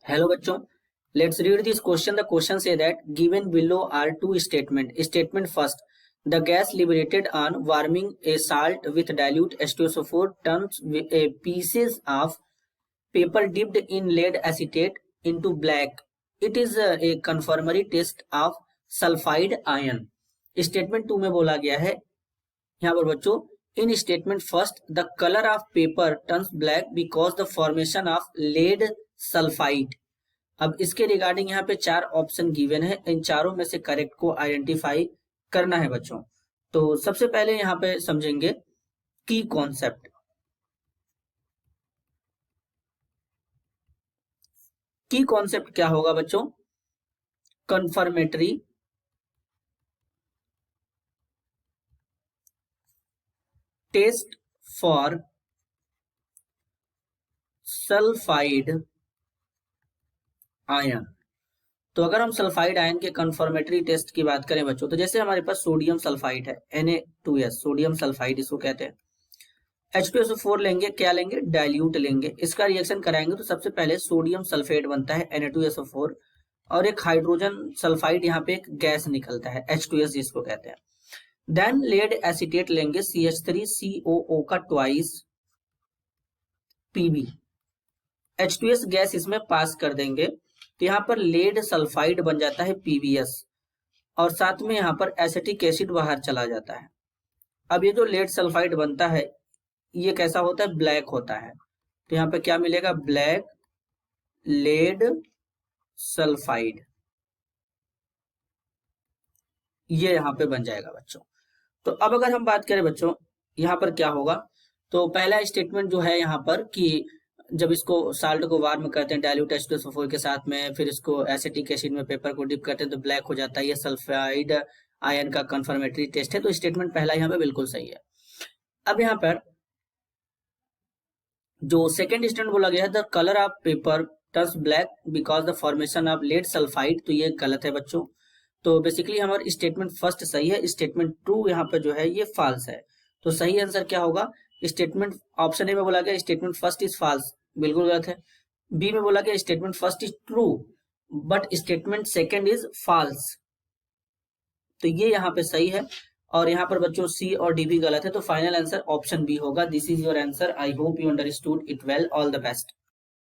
Hello bachcho, let's read this question. The question say that given below are two statement. Statement first, the gas liberated on warming a salt with dilute H2SO4 turns pieces of paper dipped in lead acetate into black. It is a confirmatory test of sulfide ion. Statement 2 में बोला गया है यहाँ पर बच्चों, in statement first the colour of paper turns black because the formation of lead sulphide. अब इसके regarding यहाँ पे 4 ऑप्शन गिवन है, इन चारों में से करेक्ट को आइडेंटिफाई करना है बच्चों। तो सबसे पहले यहाँ पे समझेंगे की कॉन्सेप्ट। की कॉन्सेप्ट क्या होगा बच्चों? Confirmatory test for sulphide ion. तो अगर हम सल्फाइड आयन के कंफर्मेटरी टेस्ट की बात करें बच्चों, तो जैसे हमारे पास सोडियम सल्फाइड है Na2S, सोडियम सल्फाइड इसको कहते हैं। H2SO4 लेंगे, क्या लेंगे? डाइल्यूट लेंगे। इसका रिएक्शन कराएंगे तो सबसे पहले सोडियम सल्फेट बनता है Na2SO4 और एक हाइड्रोजन सल्फाइड यहाँ पे एक गैस निकलता है H2S जिसको कहते हैं। देन लेड एसीटेट लेंगे CH3COO का ट्वाइस Pb, H2S गैस इसमें पास कर देंगे तो यहाँ पर लेड सल्फाइड बन जाता है PbS और साथ में यहाँ पर एसिटिक एसिड बाहर चला जाता है। अब ये जो लेड सल्फाइड बनता है ये कैसा होता है? ब्लैक होता है। तो यहाँ पे क्या मिलेगा? ब्लैक लेड सल्फाइड, ये यहाँ पे बन जाएगा बच्चों। तो अब अगर हम बात करें बच्चों यहाँ पर क्या होगा, तो पहला स्टेटमेंट जो है यहाँ पर कि जब इसको साल्ट को वार्म करते हैं डाइल्यूट H2SO4 के साथ में, फिर इसको एसिटिक एसिड में पेपर को डिप करते हैं तो ब्लैक हो जाता है, ये सल्फाइड आयन का कंफर्मेटरी टेस्ट है। तो स्टेटमेंट पहला यहाँ पे बिल्कुल सही है। अब यहाँ पर जो सेकेंड स्टेटमेंट बोला गया है the colour of paper turns black because the formation of lead sulphide, तो ये गलत है बच्चों। तो बेसिकली हमारा स्टेटमेंट फर्स्ट सही है, स्टेटमेंट 2 यहाँ पे जो है ये फॉल्स है। तो सही आंसर क्या होगा? स्टेटमेंट ऑप्शन ए में बोला गया स्टेटमेंट फर्स्ट इज फॉल्स, बिल्कुल गलत है। बी में बोला गया statement first is true but statement second is false, तो ये यहाँ पे सही है। और यहाँ पर बच्चों सी और डी भी गलत है। तो फाइनल आंसर ऑप्शन बी होगा। This is your answer. I hope you understood it well. All the best.